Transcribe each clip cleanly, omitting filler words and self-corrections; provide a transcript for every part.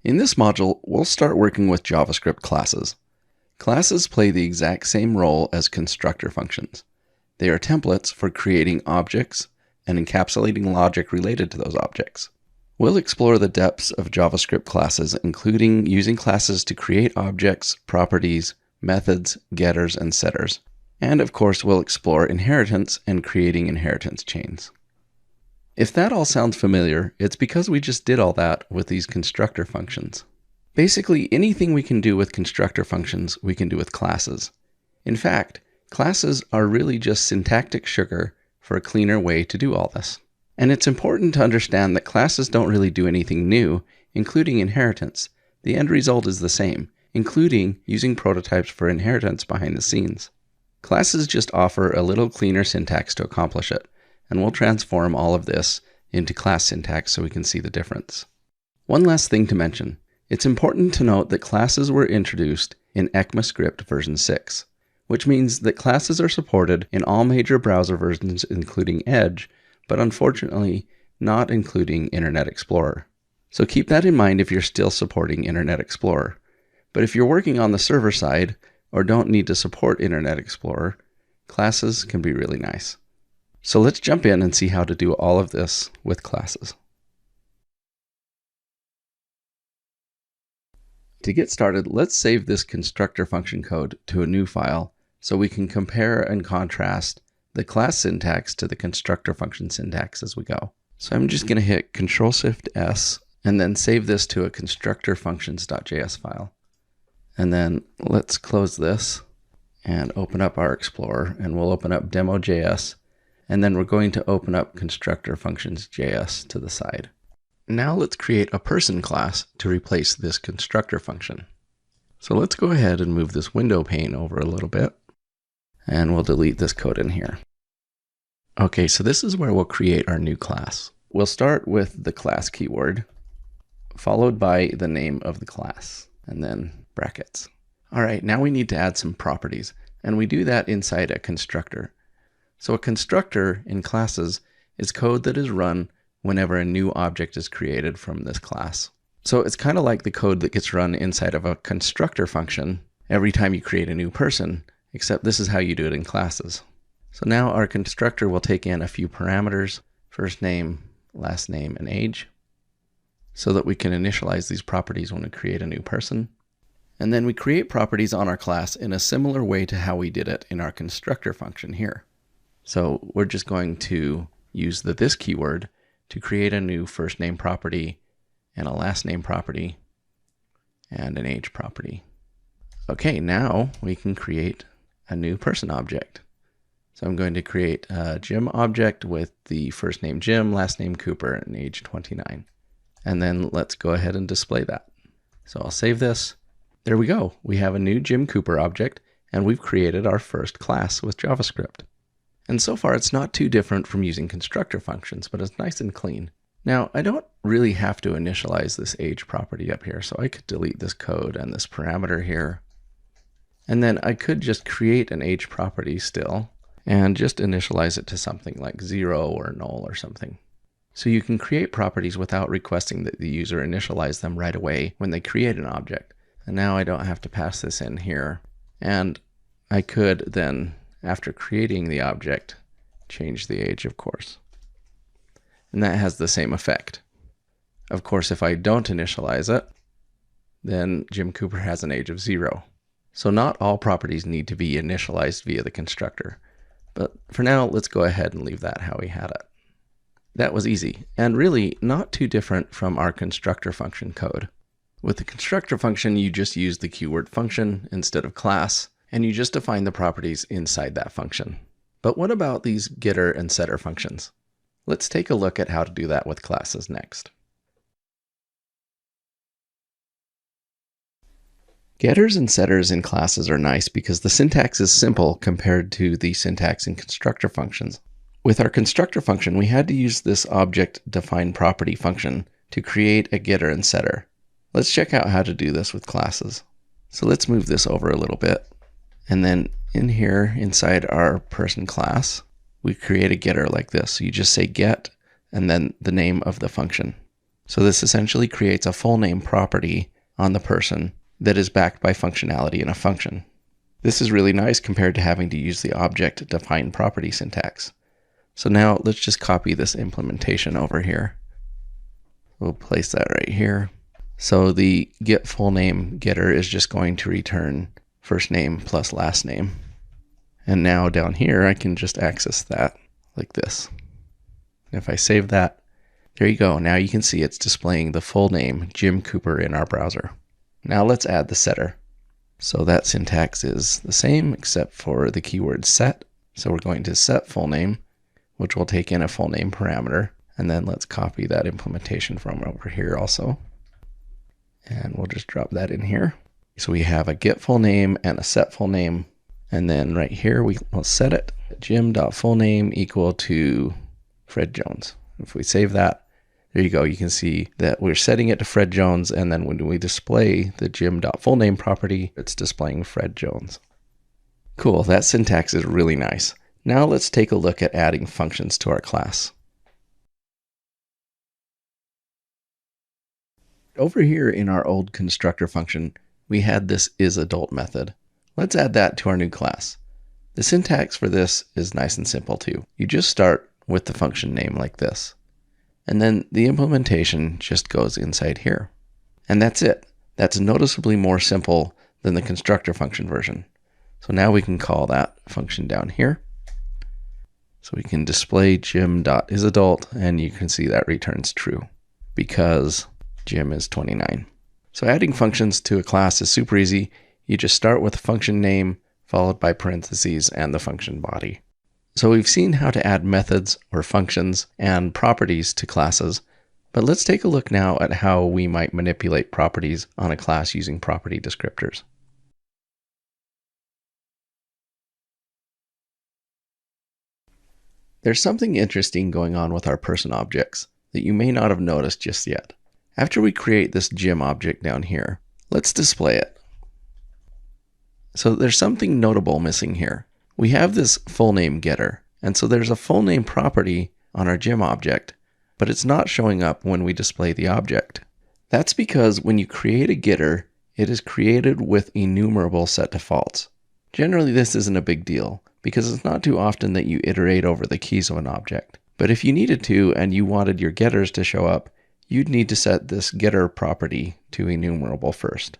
In this module, we'll start working with JavaScript classes. Classes play the exact same role as constructor functions. They are templates for creating objects and encapsulating logic related to those objects. We'll explore the depths of JavaScript classes, including using classes to create objects, properties, methods, getters, and setters. And of course, we'll explore inheritance and creating inheritance chains. If that all sounds familiar, it's because we just did all that with these constructor functions. Basically, anything we can do with constructor functions, we can do with classes. In fact, classes are really just syntactic sugar for a cleaner way to do all this. And it's important to understand that classes don't really do anything new, including inheritance. The end result is the same, including using prototypes for inheritance behind the scenes. Classes just offer a little cleaner syntax to accomplish it, and we'll transform all of this into class syntax so we can see the difference. One last thing to mention. It's important to note that classes were introduced in ECMAScript version 6, which means that classes are supported in all major browser versions including Edge, but unfortunately not including Internet Explorer. So keep that in mind if you're still supporting Internet Explorer. But if you're working on the server side or don't need to support Internet Explorer, classes can be really nice. So let's jump in and see how to do all of this with classes. To get started, let's save this constructor function code to a new file so we can compare and contrast the class syntax to the constructor function syntax as we go. So I'm just going to hit Ctrl-Shift-S and then save this to a constructorfunctions.js file. And then let's close this and open up our Explorer, and we'll open up demo.js, and then we're going to open up constructorfunctions.js to the side. Now let's create a person class to replace this constructor function. So let's go ahead and move this window pane over a little bit, and we'll delete this code in here. Okay, so this is where we'll create our new class. We'll start with the class keyword, followed by the name of the class, and then brackets. All right, now we need to add some properties, and we do that inside a constructor. So a constructor in classes is code that is run whenever a new object is created from this class. So it's kind of like the code that gets run inside of a constructor function every time you create a new person, except this is how you do it in classes. So now our constructor will take in a few parameters, first name, last name, and age, so that we can initialize these properties when we create a new person. And then we create properties on our class in a similar way to how we did it in our constructor function here. So we're just going to use the this keyword to create a new first name property and a last name property and an age property. Okay, now we can create a new person object. So I'm going to create a Jim object with the first name Jim, last name Cooper, and age 29. And then let's go ahead and display that. So I'll save this. There we go. We have a new Jim Cooper object, and we've created our first class with JavaScript. And so far, it's not too different from using constructor functions, but it's nice and clean. Now, I don't really have to initialize this age property up here, so I could delete this code and this parameter here. And then I could just create an age property still, and just initialize it to something like 0 or null or something. So you can create properties without requesting that the user initialize them right away when they create an object. And now I don't have to pass this in here. And I could then, after creating the object, change the age, of course. And that has the same effect. Of course, if I don't initialize it, then Jim Cooper has an age of 0. So not all properties need to be initialized via the constructor. But for now, let's go ahead and leave that how we had it. That was easy, and really not too different from our constructor function code. With the constructor function, you just use the keyword function instead of class, and you just define the properties inside that function. But what about these getter and setter functions? Let's take a look at how to do that with classes next. Getters and setters in classes are nice because the syntax is simple compared to the syntax in constructor functions. With our constructor function, we had to use this object define property function to create a getter and setter. Let's check out how to do this with classes. So let's move this over a little bit. And then in here, inside our person class, we create a getter like this. So you just say get, and then the name of the function. So this essentially creates a full name property on the person that is backed by functionality in a function. This is really nice compared to having to use the object-defined property syntax. So now let's just copy this implementation over here. We'll place that right here. So the get full name getter is just going to return first name plus last name. And now down here, I can just access that like this. If I save that, there you go. Now you can see it's displaying the full name, Jim Cooper, in our browser. Now let's add the setter. So that syntax is the same except for the keyword set. So we're going to set full name, which will take in a full name parameter. And then let's copy that implementation from over here also. And we'll just drop that in here. So we have a get full name and a set full name. And then right here, we'll set it Jim.fullname equal to Fred Jones. If we save that, there you go. You can see that we're setting it to Fred Jones. And then when we display the Jim.fullname property, it's displaying Fred Jones. Cool. That syntax is really nice. Now let's take a look at adding functions to our class. Over here in our old constructor function, we had this isAdult method. Let's add that to our new class. The syntax for this is nice and simple too. You just start with the function name like this. And then the implementation just goes inside here. And that's it. That's noticeably more simple than the constructor function version. So now we can call that function down here. So we can display Jim.isAdult, and you can see that returns true because Jim is 29. So adding functions to a class is super easy. You just start with a function name, followed by parentheses and the function body. So we've seen how to add methods or functions and properties to classes, but let's take a look now at how we might manipulate properties on a class using property descriptors. There's something interesting going on with our person objects that you may not have noticed just yet. After we create this Jim object down here, let's display it. So there's something notable missing here. We have this full name getter, and so there's a full name property on our Jim object, but it's not showing up when we display the object. That's because when you create a getter, it is created with enumerable set defaults. Generally, this isn't a big deal because it's not too often that you iterate over the keys of an object. But if you needed to and you wanted your getters to show up, you'd need to set this getter property to enumerable first.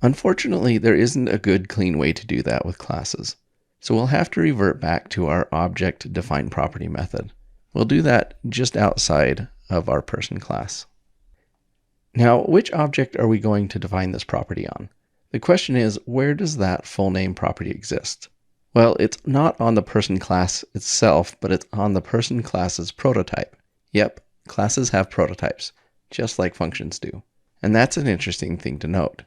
Unfortunately, there isn't a good clean way to do that with classes. So we'll have to revert back to our object-defined property method. We'll do that just outside of our person class. Now, which object are we going to define this property on? The question is, where does that full name property exist? Well, it's not on the person class itself, but it's on the person class's prototype. Yep, classes have prototypes, just like functions do. And that's an interesting thing to note.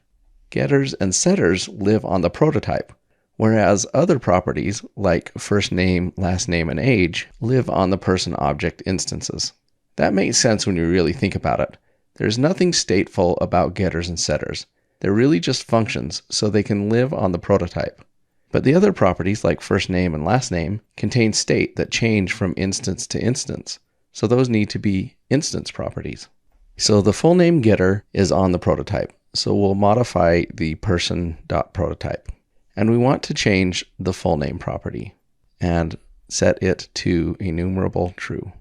Getters and setters live on the prototype, whereas other properties like first name, last name, and age live on the person object instances. That makes sense when you really think about it. There's nothing stateful about getters and setters. They're really just functions, so they can live on the prototype. But the other properties like first name and last name contain state that change from instance to instance, so those need to be instance properties. So the full name getter is on the prototype, so we'll modify the person.prototype. And we want to change the full name property and set it to enumerable true.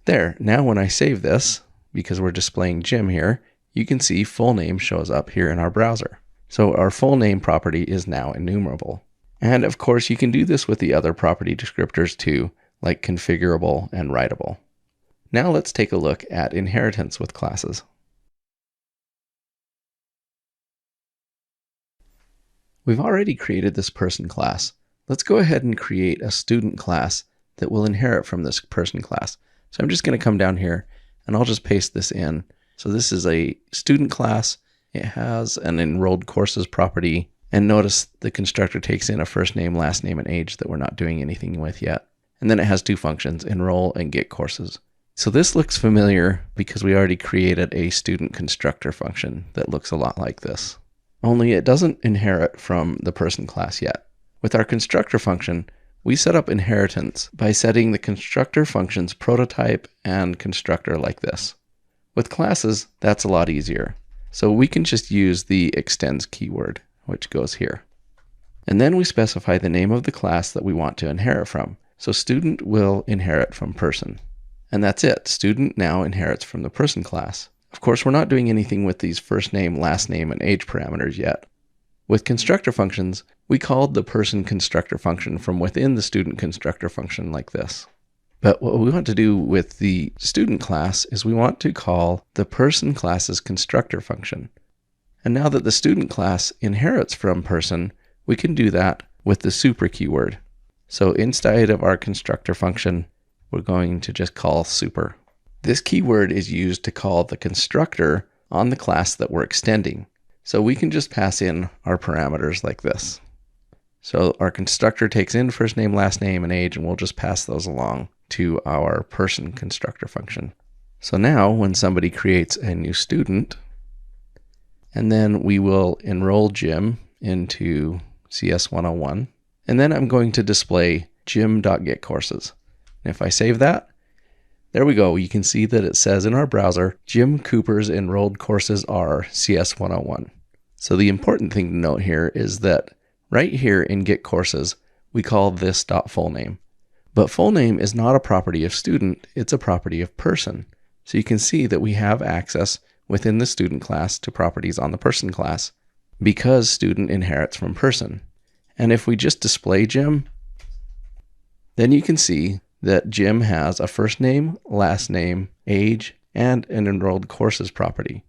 There, now when I save this, because we're displaying Jim here, you can see full name shows up here in our browser. So our full name property is now enumerable. And of course, you can do this with the other property descriptors too, like configurable and writable. Now let's take a look at inheritance with classes. We've already created this person class. Let's go ahead and create a student class that will inherit from this person class. So I'm just going to come down here and I'll just paste this in. So this is a student class. It has an enrolled courses property. And notice the constructor takes in a first name, last name, and age that we're not doing anything with yet. And then it has two functions, enroll and get courses. So this looks familiar because we already created a student constructor function that looks a lot like this. Only it doesn't inherit from the person class yet. With our constructor function, we set up inheritance by setting the constructor function's prototype and constructor like this. With classes, that's a lot easier. So we can just use the extends keyword, which goes here. And then we specify the name of the class that we want to inherit from. So student will inherit from person. And that's it. Student now inherits from the person class. Of course, we're not doing anything with these first name, last name, and age parameters yet. With constructor functions, we called the person constructor function from within the student constructor function like this. But what we want to do with the student class is we want to call the person class's constructor function. And now that the student class inherits from person, we can do that with the super keyword. So inside of our constructor function, we're going to just call super. This keyword is used to call the constructor on the class that we're extending. So we can just pass in our parameters like this. So our constructor takes in first name, last name, and age, and we'll just pass those along to our person constructor function. So now when somebody creates a new student, and then we will enroll Jim into CS 101, and then I'm going to display gym.getCourses. And if I save that, there we go. You can see that it says in our browser, Jim Cooper's enrolled courses are CS 101. So the important thing to note here is that right here in getCourses, we call this .fullname. But fullname is not a property of student, it's a property of person. So you can see that we have access within the student class to properties on the person class because student inherits from person. And if we just display Jim, then you can see that Jim has a first name, last name, age, and an enrolled courses property.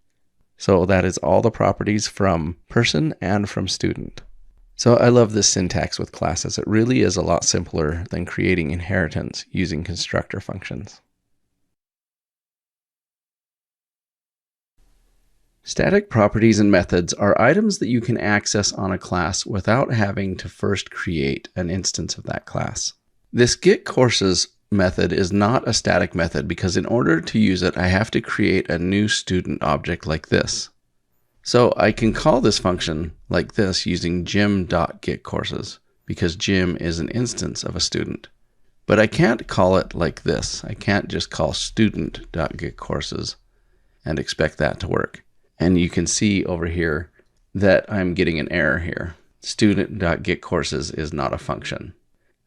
So that is all the properties from person and from student. So I love this syntax with classes. It really is a lot simpler than creating inheritance using constructor functions. Static properties and methods are items that you can access on a class without having to first create an instance of that class. This getCourses method is not a static method because in order to use it, I have to create a new student object like this. So I can call this function like this using gym.getCourses because Jim is an instance of a student. But I can't call it like this. I can't just call student.getCourses and expect that to work. And you can see over here that I'm getting an error here. Student.getCourses is not a function.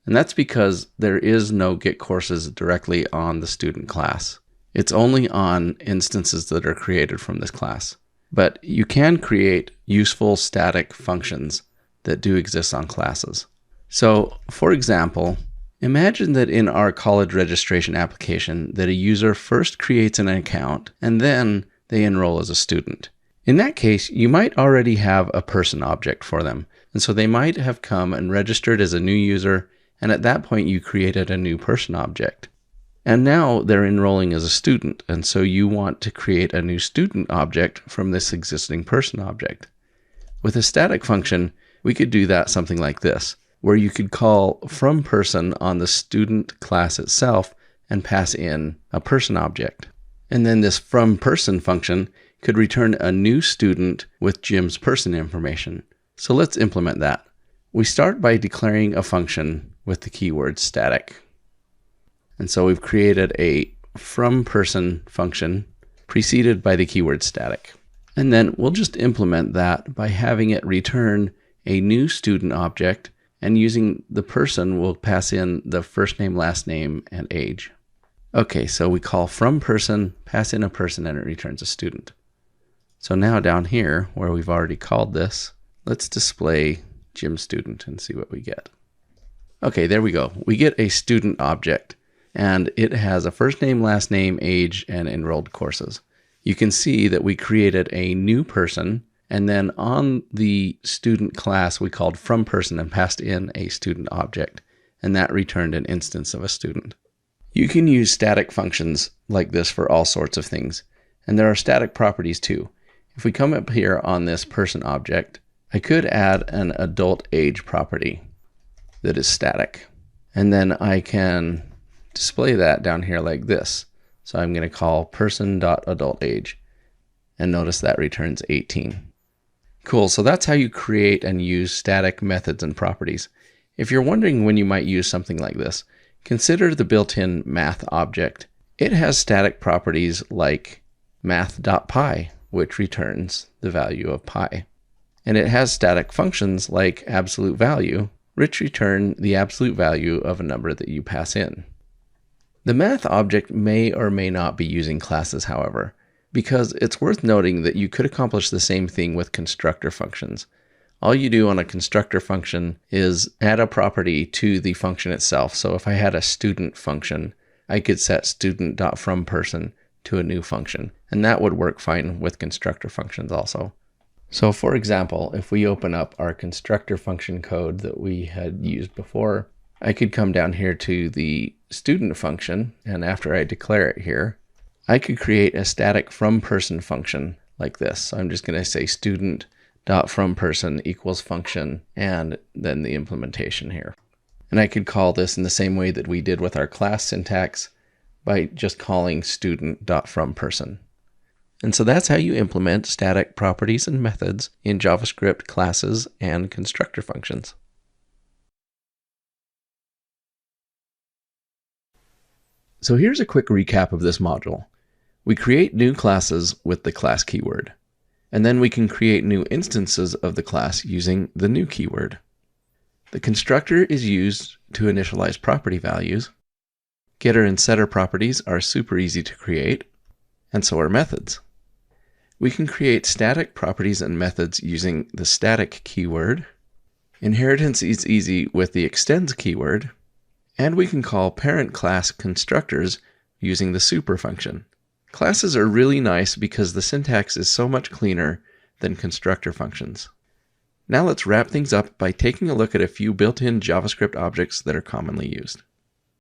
And that's because there is no getCourses directly on the student class. It's only on instances that are created from this class. But you can create useful static functions that do exist on classes. So, for example, imagine that in our college registration application that a user first creates an account and then they enroll as a student. In that case, you might already have a person object for them. And so they might have come and registered as a new user, and at that point you created a new person object. And now they're enrolling as a student, and so you want to create a new student object from this existing person object. With a static function, we could do that something like this, where you could call from person on the student class itself and pass in a person object. And then this from person function could return a new student with Jim's person information. So let's implement that. We start by declaring a function with the keyword static. And so we've created a from person function preceded by the keyword static. And then we'll just implement that by having it return a new student object, and using the person, we'll pass in the first name, last name, and age. Okay, so we call from person, pass in a person, and it returns a student. So now down here, where we've already called this, let's display Jim student and see what we get. Okay, there we go. We get a student object. And it has a first name, last name, age, and enrolled courses. You can see that we created a new person, and then on the student class, we called from person and passed in a student object, and that returned an instance of a student. You can use static functions like this for all sorts of things, and there are static properties too. If we come up here on this person object, I could add an adult age property that is static, and then I can display that down here like this. So I'm going to call person.adultAge, and notice that returns 18. Cool, so that's how you create and use static methods and properties. If you're wondering when you might use something like this, consider the built-in math object. It has static properties like math.pi, which returns the value of pi. And it has static functions like absolute value, which return the absolute value of a number that you pass in. The math object may or may not be using classes, however, because it's worth noting that you could accomplish the same thing with constructor functions. All you do on a constructor function is add a property to the function itself. So if I had a student function, I could set student.fromPerson to a new function, and that would work fine with constructor functions also. So for example, if we open up our constructor function code that we had used before, I could come down here to the student function, and after I declare it here, I could create a static fromPerson function like this. So I'm just going to say student.fromPerson equals function, and then the implementation here. And I could call this in the same way that we did with our class syntax by just calling student.fromPerson. And so that's how you implement static properties and methods in JavaScript classes and constructor functions. So here's a quick recap of this module. We create new classes with the class keyword, and then we can create new instances of the class using the new keyword. The constructor is used to initialize property values. Getter and setter properties are super easy to create, and so are methods. We can create static properties and methods using the static keyword. Inheritance is easy with the extends keyword. And we can call parent class constructors using the super function. Classes are really nice because the syntax is so much cleaner than constructor functions. Now let's wrap things up by taking a look at a few built-in JavaScript objects that are commonly used.